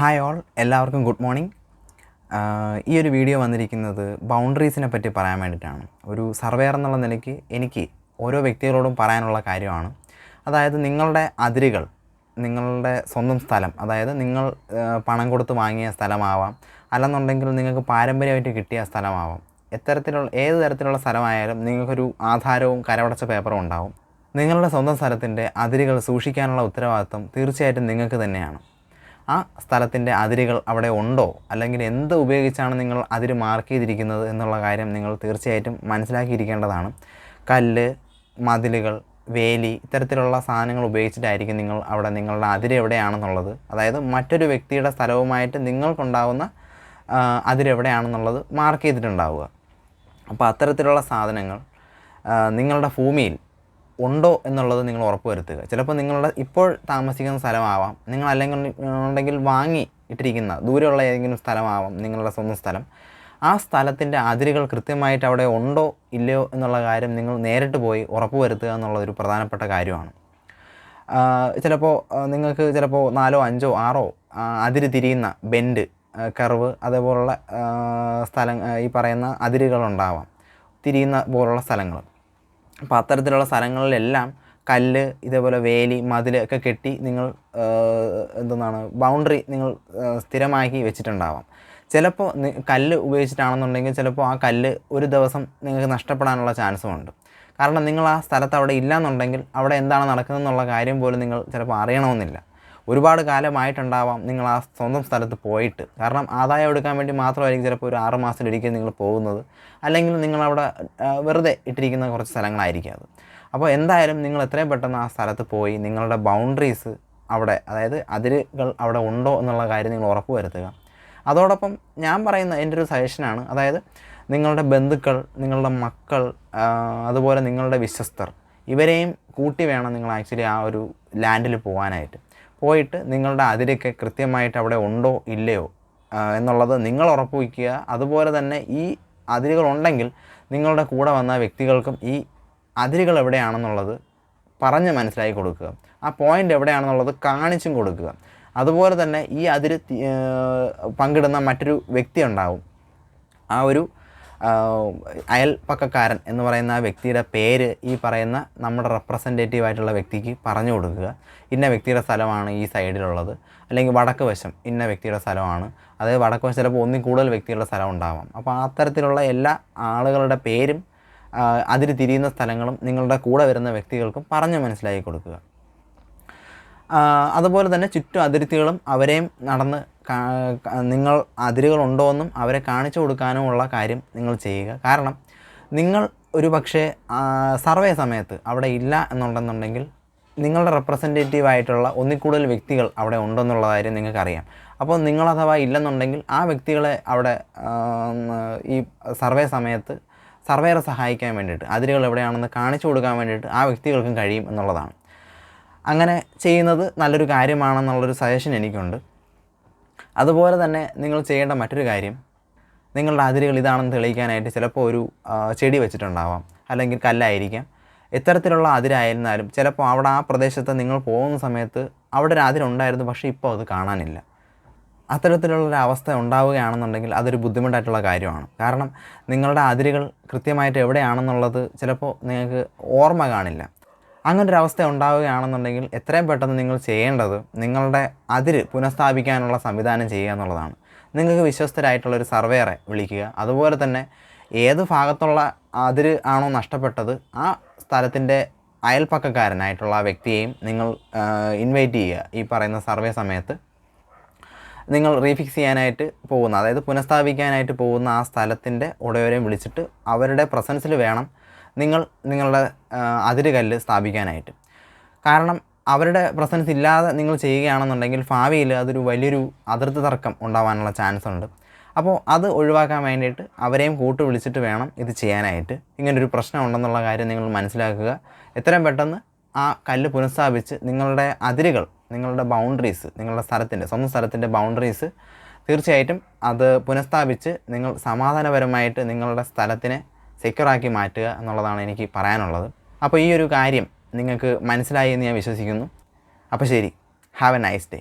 Hi all, എല്ലാവർക്കും good morning. ഈ ഒരു വീഡിയോ വന്നിരിക്കുന്നത് ബൗണ്ടറീസിനെ പറ്റി പറയാൻ വേണ്ടിയിട്ടാണ്. ഒരു സർവേയർ എന്നുള്ള നിലയ്ക്ക് എനിക്ക് ഓരോ വ്യക്തികളോടും പറയാനുള്ള കാര്യമാണ്. അതായത് നിങ്ങളുടെ അതിരുകൾ, നിങ്ങളുടെ സ്വന്തം സ്ഥലം, അതായത് നിങ്ങൾ പണം കൊടുത്ത് വാങ്ങിയ സ്ഥലമാവാം, അല്ലെന്നുണ്ടെങ്കിൽ നിങ്ങൾക്ക് പാരമ്പര്യമായിട്ട് കിട്ടിയ സ്ഥലമാവാം, ഏത് തരത്തിലുള്ള സ്ഥലമായാലും നിങ്ങൾക്കൊരു ആധാരവും കരമടച്ച പേപ്പറും ഉണ്ടാവും. നിങ്ങളുടെ സ്വന്തം സ്ഥലത്തിൻ്റെ അതിരുകൾ സൂക്ഷിക്കാനുള്ള ഉത്തരവാദിത്വം തീർച്ചയായിട്ടും നിങ്ങൾക്ക് തന്നെയാണ്. ആ സ്ഥലത്തിൻ്റെ അതിരുകൾ അവിടെ ഉണ്ടോ, അല്ലെങ്കിൽ എന്ത് ഉപയോഗിച്ചാണ് നിങ്ങൾ അതിര് മാർക്ക് ചെയ്തിരിക്കുന്നത് എന്നുള്ള കാര്യം നിങ്ങൾ തീർച്ചയായിട്ടും മനസ്സിലാക്കിയിരിക്കേണ്ടതാണ്. കല്ല്, മതിലുകൾ, വേലി, ഇത്തരത്തിലുള്ള സാധനങ്ങൾ ഉപയോഗിച്ചിട്ടായിരിക്കും നിങ്ങൾ അവിടെ നിങ്ങളുടെ അതിര് എവിടെയാണെന്നുള്ളത്, അതായത് മറ്റൊരു വ്യക്തിയുടെ സ്ഥലവുമായിട്ട് നിങ്ങൾക്കുണ്ടാകുന്ന അതിരെവിടെയാണെന്നുള്ളത് മാർക്ക് ചെയ്തിട്ടുണ്ടാവുക. അപ്പോൾ അത്തരത്തിലുള്ള സാധനങ്ങൾ നിങ്ങളുടെ ഭൂമിയിൽ ഉണ്ടോ എന്നുള്ളത് നിങ്ങൾ ഉറപ്പ് വരുത്തുക. ചിലപ്പോൾ നിങ്ങളുടെ ഇപ്പോൾ താമസിക്കുന്ന സ്ഥലമാവാം, നിങ്ങൾ ഉണ്ടെങ്കിൽ വാങ്ങി ഇട്ടിരിക്കുന്ന ദൂരെയുള്ള ഏതെങ്കിലും സ്ഥലമാവാം നിങ്ങളുടെ സ്വന്തം സ്ഥലം. ആ സ്ഥലത്തിൻ്റെ അതിരുകൾ കൃത്യമായിട്ട് അവിടെ ഉണ്ടോ ഇല്ലയോ എന്നുള്ള കാര്യം നിങ്ങൾ നേരിട്ട് പോയി ഉറപ്പ് വരുത്തുക എന്നുള്ളതൊരു പ്രധാനപ്പെട്ട കാര്യമാണ്. ചിലപ്പോൾ നിങ്ങൾക്ക് 4, 5, 6 അതിര് തിരിയുന്ന ബെൻഡ്, കർവ്, അതേപോലുള്ള ഈ പറയുന്ന അതിരുകളുണ്ടാവാം, തിരിയുന്ന പോലുള്ള സ്ഥലങ്ങൾ. അപ്പോൾ അത്തരത്തിലുള്ള സ്ഥലങ്ങളിലെല്ലാം കല്ല്, ഇതേപോലെ വേലി, മതിൽ ഒക്കെ കെട്ടി നിങ്ങൾ ബൗണ്ടറി നിങ്ങൾ സ്ഥിരമാക്കി വെച്ചിട്ടുണ്ടാവാം. ചിലപ്പോൾ കല്ല് ഉപയോഗിച്ചിട്ടാണെന്നുണ്ടെങ്കിൽ ചിലപ്പോൾ ആ കല്ല് ഒരു ദിവസം നിങ്ങൾക്ക് നഷ്ടപ്പെടാനുള്ള ചാൻസുമുണ്ട്. കാരണം നിങ്ങൾ ആ സ്ഥലത്ത് അവിടെ ഇല്ലയെന്നുണ്ടെങ്കിൽ അവിടെ എന്താണ് നടക്കുന്നതെന്നുള്ള കാര്യം പോലും നിങ്ങൾ ചിലപ്പോൾ അറിയണമെന്നില്ല. ഒരുപാട് കാലമായിട്ടുണ്ടാവാം നിങ്ങൾ ആ സ്വന്തം സ്ഥലത്ത് പോയിട്ട്. കാരണം ആദായം എടുക്കാൻ വേണ്ടി മാത്രമായിരിക്കും ചിലപ്പോൾ ഒരു 6 മാസത്തിലൊരിക്കൽ നിങ്ങൾ പോകുന്നത്, അല്ലെങ്കിൽ നിങ്ങളവിടെ വെറുതെ ഇട്ടിരിക്കുന്ന കുറച്ച് സ്ഥലങ്ങളായിരിക്കും അത്. അപ്പോൾ എന്തായാലും നിങ്ങൾ എത്രയും പെട്ടെന്ന് ആ സ്ഥലത്ത് പോയി നിങ്ങളുടെ ബൗണ്ടറീസ് അവിടെ, അതായത് അതിരുകൾ അവിടെ ഉണ്ടോ എന്നുള്ള കാര്യം നിങ്ങൾ ഉറപ്പ് വരുത്തുക. അതോടൊപ്പം ഞാൻ പറയുന്ന എൻ്റെ ഒരു സജഷനാണ്, അതായത് നിങ്ങളുടെ ബന്ധുക്കൾ, നിങ്ങളുടെ മക്കൾ, അതുപോലെ നിങ്ങളുടെ വിശ്വസ്തർ, ഇവരെയും കൂട്ടി വേണം നിങ്ങൾ ആക്ച്വലി ആ ഒരു ലാൻഡിൽ പോയിട്ട് നിങ്ങളുടെ അതിരൊക്കെ കൃത്യമായിട്ട് അവിടെ ഉണ്ടോ ഇല്ലയോ എന്നുള്ളത് നിങ്ങൾ ഉറപ്പ് വയ്ക്കുക. അതുപോലെ തന്നെ ഈ അതിരുകളുണ്ടെങ്കിൽ നിങ്ങളുടെ കൂടെ വന്ന വ്യക്തികൾക്കും ഈ അതിരുകൾ എവിടെയാണെന്നുള്ളത് പറഞ്ഞ് മനസ്സിലാക്കി കൊടുക്കുക. ആ പോയിൻ്റ് എവിടെയാണെന്നുള്ളത് കാണിച്ചും കൊടുക്കുക. അതുപോലെ തന്നെ ഈ അതിര് പങ്കിടുന്ന മറ്റൊരു വ്യക്തി ഉണ്ടാവും. ആ ഒരു അയൽപ്പക്കക്കാരൻ എന്ന് പറയുന്ന ആ വ്യക്തിയുടെ പേര് ഈ പറയുന്ന നമ്മുടെ റെപ്രസെൻറ്റേറ്റീവായിട്ടുള്ള വ്യക്തിക്ക് പറഞ്ഞു കൊടുക്കുക. ഇന്ന വ്യക്തിയുടെ സ്ഥലമാണ് ഈ സൈഡിലുള്ളത്, അല്ലെങ്കിൽ വടക്ക് വശം ഇന്ന വ്യക്തിയുടെ സ്ഥലമാണ്, അതായത് വടക്ക് വശം ചിലപ്പോൾ ഒന്നിൽ കൂടുതൽ വ്യക്തികളുടെ സ്ഥലം ഉണ്ടാവാം. അപ്പോൾ അത്തരത്തിലുള്ള എല്ലാ ആളുകളുടെ പേരും അതിര് തിരിയുന്ന സ്ഥലങ്ങളും നിങ്ങളുടെ കൂടെ വരുന്ന വ്യക്തികൾക്കും പറഞ്ഞ് മനസ്സിലാക്കി കൊടുക്കുക. അതുപോലെ തന്നെ ചുറ്റും അതിർത്തികളും അവരെയും നടന്ന് നിങ്ങൾ അതിരുകളുണ്ടോ എന്നും അവരെ കാണിച്ചു കൊടുക്കാനുമുള്ള കാര്യം നിങ്ങൾ ചെയ്യുക. കാരണം നിങ്ങൾ ഒരു പക്ഷേ സർവേ സമയത്ത് അവിടെ ഇല്ല എന്നുണ്ടെന്നുണ്ടെങ്കിൽ നിങ്ങളുടെ റെപ്രസെൻറ്റേറ്റീവായിട്ടുള്ള ഒന്നിൽ കൂടുതൽ വ്യക്തികൾ അവിടെ ഉണ്ടെന്നുള്ള കാര്യം നിങ്ങൾക്കറിയാം. അപ്പോൾ നിങ്ങളഥവാ ഇല്ലെന്നുണ്ടെങ്കിൽ ആ വ്യക്തികളെ അവിടെ ഈ സർവേ സമയത്ത് സർവേറെ സഹായിക്കാൻ വേണ്ടിയിട്ട്, അതിരുകൾ എവിടെയാണെന്ന് കാണിച്ചു കൊടുക്കാൻ വേണ്ടിയിട്ട് ആ വ്യക്തികൾക്കും കഴിയും എന്നുള്ളതാണ്. അങ്ങനെ ചെയ്യുന്നത് നല്ലൊരു കാര്യമാണെന്നുള്ളൊരു സജഷൻ എനിക്കുണ്ട്. അതുപോലെ തന്നെ നിങ്ങൾ ചെയ്യേണ്ട മറ്റൊരു കാര്യം, നിങ്ങളുടെ അതിരുകൾ ഇതാണെന്ന് തെളിയിക്കാനായിട്ട് ചിലപ്പോൾ ഒരു ചെടി വെച്ചിട്ടുണ്ടാവാം, അല്ലെങ്കിൽ കല്ലായിരിക്കാം. എത്തരത്തിലുള്ള അതിരായിരുന്നാലും ചിലപ്പോൾ അവിടെ ആ പ്രദേശത്ത് നിങ്ങൾ പോകുന്ന സമയത്ത് അവിടെ ഒരു അതിരുണ്ടായിരുന്നു, പക്ഷേ ഇപ്പോൾ അത് കാണാനില്ല. അത്തരത്തിലുള്ളൊരു അവസ്ഥ ഉണ്ടാവുകയാണെന്നുണ്ടെങ്കിൽ അതൊരു ബുദ്ധിമുട്ടായിട്ടുള്ള കാര്യമാണ്. കാരണം നിങ്ങളുടെ അതിരുകൾ കൃത്യമായിട്ട് എവിടെയാണെന്നുള്ളത് ചിലപ്പോൾ നിങ്ങൾക്ക് ഓർമ്മ കാണില്ല. അങ്ങനൊരവസ്ഥ ഉണ്ടാവുകയാണെന്നുണ്ടെങ്കിൽ എത്രയും പെട്ടെന്ന് നിങ്ങൾ ചെയ്യേണ്ടത് നിങ്ങളുടെ അതിര് പുനഃസ്ഥാപിക്കാനുള്ള സംവിധാനം ചെയ്യുക എന്നുള്ളതാണ്. നിങ്ങൾക്ക് വിശ്വസ്തരായിട്ടുള്ളൊരു സർവേയറെ വിളിക്കുക. അതുപോലെ തന്നെ ഏത് ഭാഗത്തുള്ള അതിര് ആണോ നഷ്ടപ്പെട്ടത് ആ സ്ഥലത്തിൻ്റെ അയൽപ്പക്കക്കാരനായിട്ടുള്ള ആ വ്യക്തിയെയും നിങ്ങൾ ഇൻവൈറ്റ് ചെയ്യുക. ഈ പറയുന്ന സർവേ സമയത്ത് നിങ്ങൾ റീഫിക്സ് ചെയ്യാനായിട്ട് പോകുന്ന, അതായത് പുനഃസ്ഥാപിക്കാനായിട്ട് പോകുന്ന ആ സ്ഥലത്തിൻ്റെ ഉടയവരെയും വിളിച്ചിട്ട് അവരുടെ പ്രസൻസിൽ വേണം നിങ്ങളുടെ അതിര് കല്ല് സ്ഥാപിക്കാനായിട്ട്. കാരണം അവരുടെ പ്രസൻസ് ഇല്ലാതെ നിങ്ങൾ ചെയ്യുകയാണെന്നുണ്ടെങ്കിൽ ഭാവിയിൽ അതൊരു വലിയൊരു അതിർത്തി തർക്കം ഉണ്ടാകാനുള്ള ചാൻസ് ഉണ്ട്. അപ്പോൾ അത് ഒഴിവാക്കാൻ വേണ്ടിയിട്ട് അവരെയും കൂട്ട് വിളിച്ചിട്ട് വേണം ഇത് ചെയ്യാനായിട്ട്. ഇങ്ങനൊരു പ്രശ്നം ഉണ്ടെന്നുള്ള കാര്യം നിങ്ങൾ മനസ്സിലാക്കുക. എത്രയും പെട്ടെന്ന് ആ കല്ല് പുനഃസ്ഥാപിച്ച് നിങ്ങളുടെ അതിരുകൾ, നിങ്ങളുടെ ബൗണ്ടറീസ്, നിങ്ങളുടെ സ്വന്തം സ്ഥലത്തിൻ്റെ ബൗണ്ടറീസ് തീർച്ചയായിട്ടും അത് പുനഃസ്ഥാപിച്ച് നിങ്ങൾ സമാധാനപരമായിട്ട് നിങ്ങളുടെ സ്ഥലത്തിനെ സെക്യൂറാക്കി മാറ്റുക എന്നുള്ളതാണ് എനിക്ക് പറയാനുള്ളത്. അപ്പോൾ ഈ ഒരു കാര്യം നിങ്ങൾക്ക് മനസ്സിലായി എന്ന് ഞാൻ വിശ്വസിക്കുന്നു. അപ്പോൾ ശരി, ഹാവ് എ നൈസ് ഡേ.